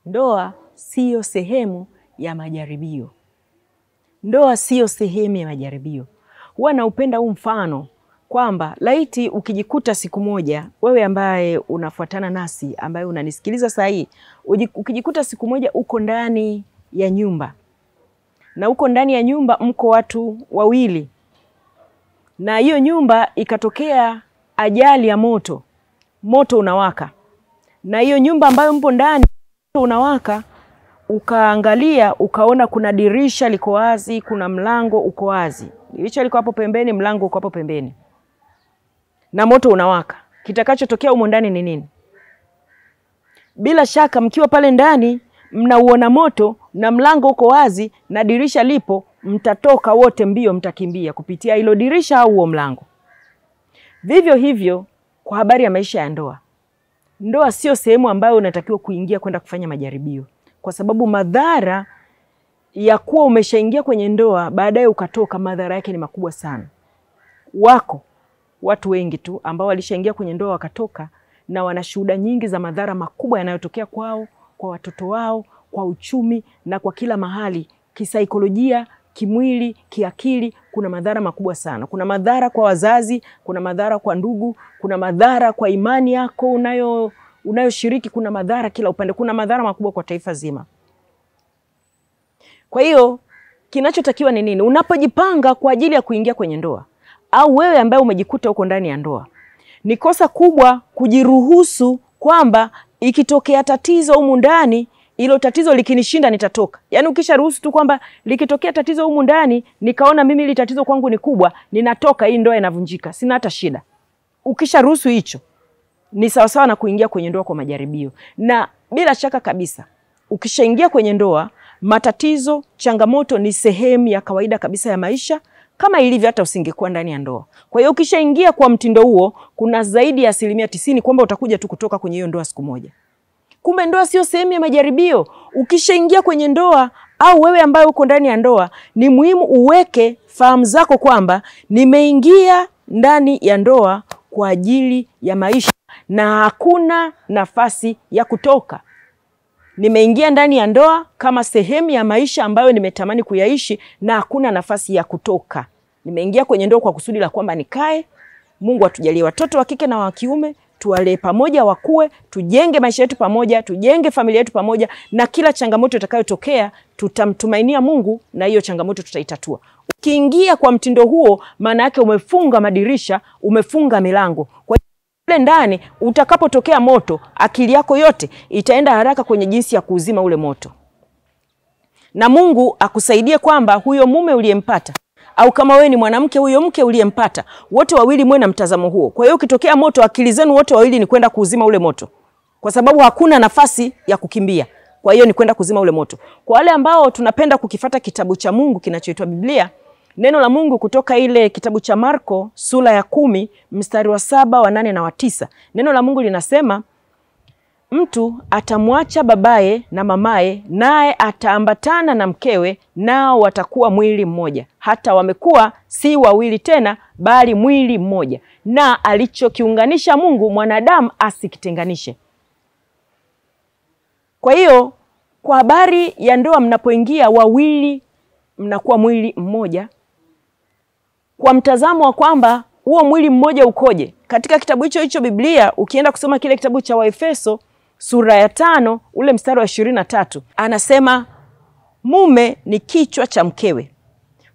Ndoa siyo sehemu ya majaribio. Ndoa siyo sehemu ya majaribio. Huwa naupenda huu mfano kwamba laiti ukijikuta siku moja, wewe ambaye unafuatana nasi, ambaye unanisikiliza saa hii, ukijikuta siku moja uko ndani ya nyumba. Na uko ndani ya nyumba mko watu wawili. Na hiyo nyumba ikatokea ajali ya moto. Moto unawaka. Na hiyo nyumba ambayo mpo ndani unawaka, ukaangalia ukaona kuna dirisha liko wazi, kuna mlango uko wazi. Dirisha liko hapo pembeni, mlango uko hapo pembeni. Na moto unawaka. Kitakachotokea humo ndani ni nini? Bila shaka mkiwa pale ndani mnauona moto na mlango uko wazi na dirisha lipo, mtatoka wote mbio, mtakimbia kupitia hilo dirisha au huo mlango. Vivyo hivyo kwa habari ya maisha ya ndoa. Ndoa sio sehemu ambayo unatakiwa kuingia kwenda kufanya majaribio. Kwa sababu madhara ya kuwa umeshaingia kwenye ndoa baadaye ukatoka, madhara yake ni makubwa sana. Watu wengi tu ambao walishaingia kwenye ndoa wakatoka na wana shuhuda nyingi za madhara makubwa yanayotokea kwao, kwa watoto wao, kwa uchumi na kwa kila mahali, kisaikolojia, kimwili, kiakili. Kuna madhara makubwa sana. Kuna madhara kwa wazazi, kuna madhara kwa ndugu, kuna madhara kwa imani yako unayoshiriki, kuna madhara kila upande, kuna madhara makubwa kwa taifa zima. Kwa hiyo kinachotakiwa ni nini? Unapojipanga kwa ajili ya kuingia kwenye ndoa, au wewe ambaye umejikuta uko ndani ya ndoa, ni kosa kubwa kujiruhusu kwamba ikitokea tatizo humu ndani, ilo tatizo likinishinda nitatoka. Yaani ukisharuhusu tu kwamba likitokea tatizo humu ndani, nikaona mimi ile tatizo kwangu ni kubwa, ninatoka, hii ndoa inavunjika, sina hata shida. Ukisharuhusu hicho, ni sawasawa na kuingia kwenye ndoa kwa majaribio. Na bila shaka kabisa, ukishaingia kwenye ndoa, matatizo, changamoto ni sehemu ya kawaida kabisa ya maisha, kama ilivyo hata usingekuwa ndani ya ndoa. Kwa hiyo ukishaingia kwa mtindo huo, kuna zaidi ya 90% kwamba utakuja tu kutoka kwenye hiyo ndoa siku moja. Kumbe ndoa sio sehemu ya majaribio. Ukishaingia kwenye ndoa, au wewe ambaye uko ndani ya ndoa, ni muhimu uweke fahamu zako kwamba nimeingia ndani ya ndoa kwa ajili ya maisha na hakuna nafasi ya kutoka. Nimeingia ndani ya ndoa kama sehemu ya maisha ambayo nimetamani kuyaishi na hakuna nafasi ya kutoka. Nimeingia kwenye ndoa kwa kusudi la kwamba nikae, Mungu atujalie watoto wa kike na wa kiume, tuwalee pamoja wakue, tujenge maisha yetu pamoja, tujenge familia yetu pamoja, na kila changamoto itakayotokea tutamtumainia Mungu na hiyo changamoto tutaitatua. Ukiingia kwa mtindo huo, maana yake umefunga madirisha, umefunga milango. Kwa hiyo ndani utakapotokea moto, akili yako yote itaenda haraka kwenye jinsi ya kuuzima ule moto. Na Mungu akusaidie kwamba huyo mume uliyempata, au kama wewe ni mwanamke, huyo mke uliyempata, wote wawili mwe na mtazamo huo. Kwa hiyo ukitokea moto, akili zenu wote wawili ni kwenda kuuzima ule moto. Kwa sababu hakuna nafasi ya kukimbia. Kwa hiyo ni kwenda kuzima ule moto. Kwa wale ambao tunapenda kukifuata kitabu cha Mungu kinachoitwa Biblia, neno la Mungu kutoka ile kitabu cha Marko sura ya 10 mstari wa 7, wa 8 na wa 9. Neno la Mungu linasema, mtu atamwacha babaye na mamaye, naye ataambatana na mkewe, nao watakuwa mwili mmoja. Hata wamekuwa si wawili tena, bali mwili mmoja. Na alichokiunganisha Mungu, mwanadamu asikitenganishe. Kwa hiyo kwa habari ya ndoa, mnapoingia wawili mnakuwa mwili mmoja. Kwa mtazamo wa kwamba huo mwili mmoja ukoje? Katika kitabu hicho Biblia, ukienda kusoma kile kitabu cha Waefeso sura ya 5 ule mstari wa 23, anasema mume ni kichwa cha mkewe.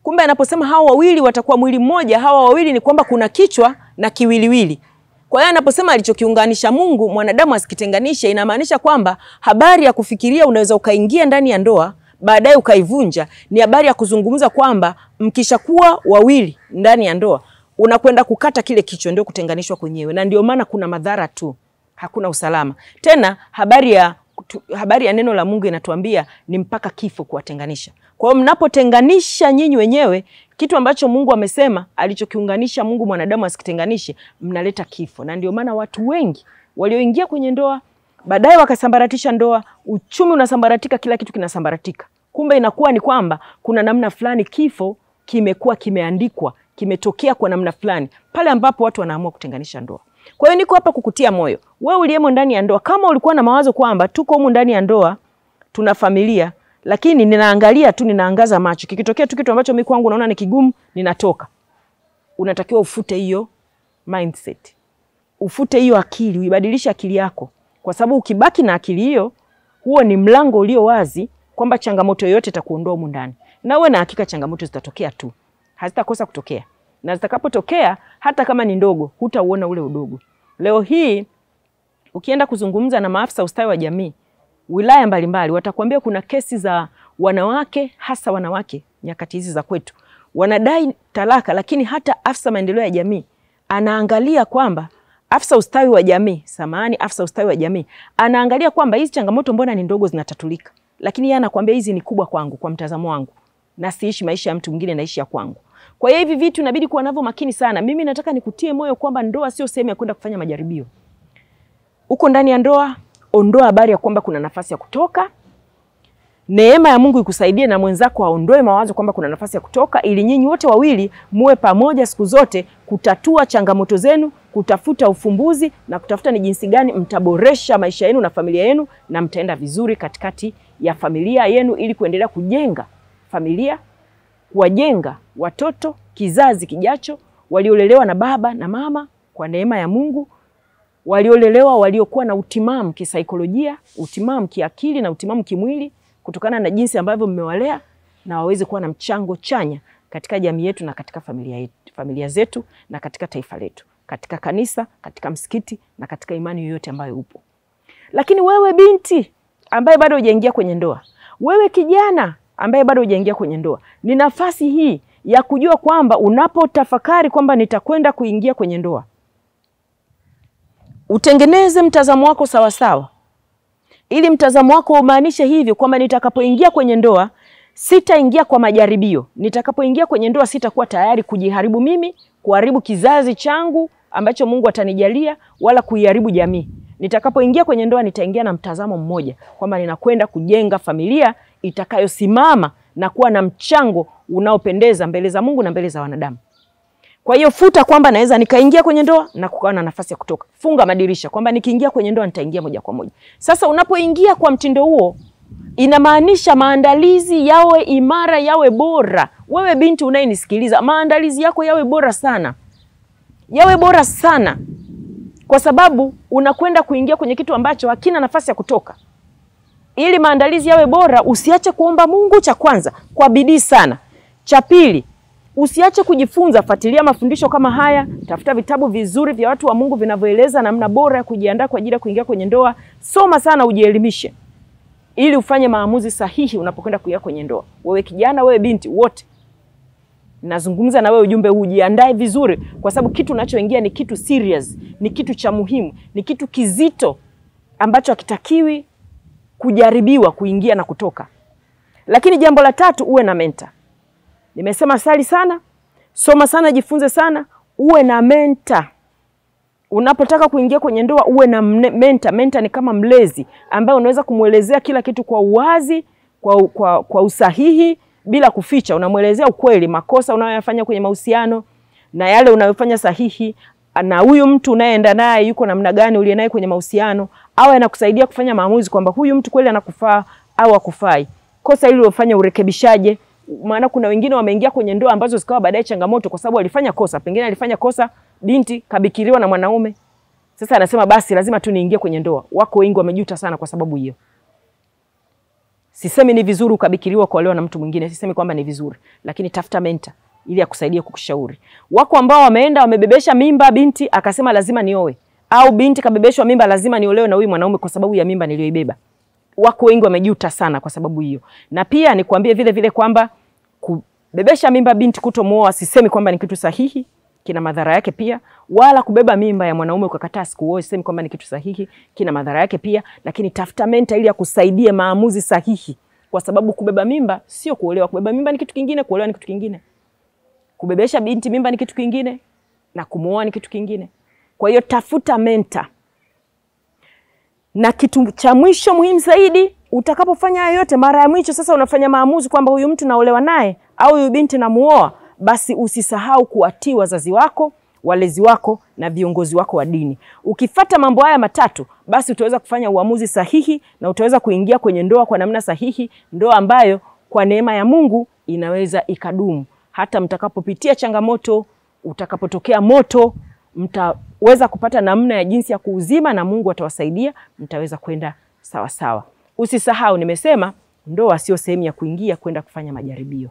Kumbe anaposema hao wawili watakuwa mwili mmoja, hawa wawili ni kwamba kuna kichwa na kiwiliwili. Kwa hiyo anaposema alichokiunganisha Mungu, mwanadamu asikitenganishe, inamaanisha kwamba habari ya kufikiria unaweza ukaingia ndani ya ndoa baadaye ukaivunja, ni habari ya kuzungumza kwamba mkishakuwa wawili ndani ya ndoa, unakwenda kukata kile kichwa, ndio kutenganishwa kwenyewe. Na ndio maana kuna madhara tu, hakuna usalama. Tena habari ya neno la Mungu inatuambia ni mpaka kifo kuwatenganisha. Kwa hiyo mnapotenganisha nyinyi wenyewe, kitu ambacho Mungu amesema alichokiunganisha Mungu mwanadamu asikitenganishe, mnaleta kifo. Na ndio maana watu wengi walioingia kwenye ndoa baadaye wakasambaratisha ndoa, uchumi unasambaratika, kila kitu kinasambaratika. Kumbe inakuwa ni kwamba kuna namna fulani kifo kimekuwa kimeandikwa, kimetokea kwa namna fulani pale ambapo watu wanaamua kutenganisha ndoa. Kwa hiyo niko hapa kukutia moyo. Wewe uliyemo ndani ya ndoa, kama ulikuwa na mawazo kwamba tuko humu ndani ya ndoa tuna familia, lakini ninaangalia tu, ninaangaza macho. Kikitokea tu kitu ambacho mimi kwangu naona ni kigumu, ninatoka. Unatakiwa ufute hiyo mindset. Ufute hiyo akili, uibadilishe akili yako. Kwa sababu ukibaki na akili hiyo, huo ni mlango ulio wazi kwamba changamoto yoyote itakuondoa humu ndani. Na uwe na hakika changamoto zitatokea tu. Hazitakosa kutokea. Na zitakapotokea, hata kama ni ndogo, hutauona ule udogo. Leo hii ukienda kuzungumza na maafisa ustawi wa jamii wilaya mbalimbali, watakwambia kuna kesi za wanawake, hasa wanawake nyakati hizi za kwetu, wanadai talaka, lakini hata afisa maendeleo ya jamii anaangalia kwamba afisa ustawi wa jamii anaangalia kwamba hizi changamoto mbona ni ndogo zinatatulika, lakini yeye anakuambia hizi ni kubwa kwangu, kwa mtazamo wangu, na siishi maisha ya mtu mwingine, naishi ya kwangu. Kwa hiyo hivi vitu inabidi kuwa navyo makini sana. Mimi nataka nikutie moyo kwamba ndoa sio sehemu ya kwenda kufanya majaribio. Uko ndani ya ndoa, ondoa habari ya kwamba kuna nafasi ya kutoka. Neema ya Mungu ikusaidie na mwenzako aondoe mawazo kwamba kuna nafasi ya kutoka, ili nyinyi wote wawili muwe pamoja siku zote kutatua changamoto zenu, kutafuta ufumbuzi na kutafuta ni jinsi gani mtaboresha maisha yenu na familia yenu, na mtaenda vizuri katikati ya familia yenu, ili kuendelea kujenga familia, kuwajenga watoto, kizazi kijacho waliolelewa na baba na mama kwa neema ya Mungu, waliolelewa waliokuwa na utimamu kisaikolojia, utimamu kiakili na utimamu kimwili, kutokana na jinsi ambavyo mmewalea, na waweze kuwa na mchango chanya katika jamii yetu na katika familia zetu na katika taifa letu, katika kanisa, katika msikiti na katika imani yoyote ambayo upo. Lakini wewe binti ambaye bado hujaingia kwenye ndoa, wewe kijana ambaye bado hujaingia kwenye ndoa, ni nafasi hii ya kujua kwamba unapotafakari kwamba nitakwenda kuingia kwenye ndoa, utengeneze mtazamo wako sawa sawa. Ili mtazamo wako umaanishe hivyo kwamba nitakapoingia kwenye ndoa sitaingia kwa majaribio. Nitakapoingia kwenye ndoa sitakuwa tayari kujiharibu mimi, kuharibu kizazi changu ambacho Mungu atanijalia, wala kuiharibu jamii. Nitakapoingia kwenye ndoa nitaingia na mtazamo mmoja kwamba ninakwenda kujenga familia itakayosimama na kuwa na mchango unaopendeza mbele za Mungu na mbele za wanadamu. Kwa hiyo futa kwamba naweza nikaingia kwenye ndoa na kukawa na nafasi ya kutoka. Funga madirisha kwamba nikiingia kwenye ndoa nitaingia moja kwa moja. Sasa unapoingia kwa mtindo huo, inamaanisha maandalizi yawe imara, yawe bora. Wewe binti unayenisikiliza, maandalizi yako yawe bora sana. Yawe bora sana. Kwa sababu unakwenda kuingia kwenye kitu ambacho hakina nafasi ya kutoka. Ili maandalizi yawe bora, usiache kuomba Mungu, cha kwanza, kwa bidii sana. Cha pili, usiache kujifunza, fuatilia mafundisho kama haya, tafuta vitabu vizuri vya watu wa Mungu vinavyoeleza namna bora ya kujiandaa kwa ajili ya kuingia kwenye ndoa. Soma sana, ujielimishe, ili ufanye maamuzi sahihi unapokwenda kuingia kwenye ndoa. Wewe kijana, wewe binti, wote nazungumza na wewe ujumbe huu, jiandae vizuri, kwa sababu kitu unachoingia ni kitu serious, ni kitu cha muhimu, ni kitu kizito ambacho hakitakiwi kujaribiwa kuingia na kutoka. Lakini jambo la tatu, uwe na mentor. Nimesema sali sana, soma sana, jifunze sana, uwe na mentor. Unapotaka kuingia kwenye ndoa uwe na mentor. Mentor ni kama mlezi ambaye unaweza kumuelezea kila kitu kwa uwazi, kwa usahihi, bila kuficha. Unamuelezea ukweli, makosa unayoyafanya kwenye mahusiano na yale unayofanya sahihi, na huyu mtu unayeenda naye yuko namna gani, uliye naye kwenye mahusiano, au anakusaidia kufanya maamuzi kwamba huyu mtu kweli anakufaa au hakufai. Kosa hili ulofanya urekebishaje? Maana kuna wengine wameingia kwenye ndoa ambazo zikawa baadaye changamoto kwa sababu walifanya kosa. Pengine alifanya kosa, binti kabikiriwa na mwanaume. Sasa anasema basi lazima tu niingie kwenye ndoa. Wako wengi wamejuta sana kwa sababu hiyo. Sisemi ni vizuri ukabikiriwa kuolewa na mtu mwingine, sisemi kwamba ni vizuri, lakini tafuta mentor ili akusaidie kukushauri. Wako ambao wameenda wamebebesha mimba, binti akasema lazima nioe, au binti kabebeshwa mimba lazima niolewe na huyu mwanaume kwa sababu ya mimba niliyoibeba. Wako wengi wamejuta sana kwa sababu hiyo. Na pia nikwambie vile vile kwamba kubebesha mimba binti kutomuoa, sisemi kwamba ni kitu sahihi, kina madhara yake pia. Wala kubeba mimba ya mwanaume ukakataa sikuoe, sisemi kwamba ni kitu sahihi, kina madhara yake pia. Lakini tafuta mentor ili akusaidie maamuzi sahihi, kwa sababu kubeba mimba sio kuolewa. Kubeba mimba ni kitu kingine, kuolewa ni kitu kingine. Kubebesha binti mimba ni kitu kingine, na kumuoa ni kitu kingine. Kwa hiyo tafuta mentor. Na kitu cha mwisho muhimu zaidi, utakapofanya hayo yote, mara ya mwisho sasa unafanya maamuzi kwamba huyu mtu naolewa naye au huyu binti namuoa, basi usisahau kuwatii wazazi wako, walezi wako na viongozi wako wa dini. Ukifata mambo haya matatu, basi utaweza kufanya uamuzi sahihi na utaweza kuingia kwenye ndoa kwa namna sahihi, ndoa ambayo kwa neema ya Mungu inaweza ikadumu. Hata mtakapopitia changamoto, utakapotokea moto, mtaweza kupata namna ya jinsi ya kuuzima na Mungu atawasaidia, mtaweza kwenda sawa sawa. Usisahau nimesema ndoa sio sehemu ya kuingia kwenda kufanya majaribio.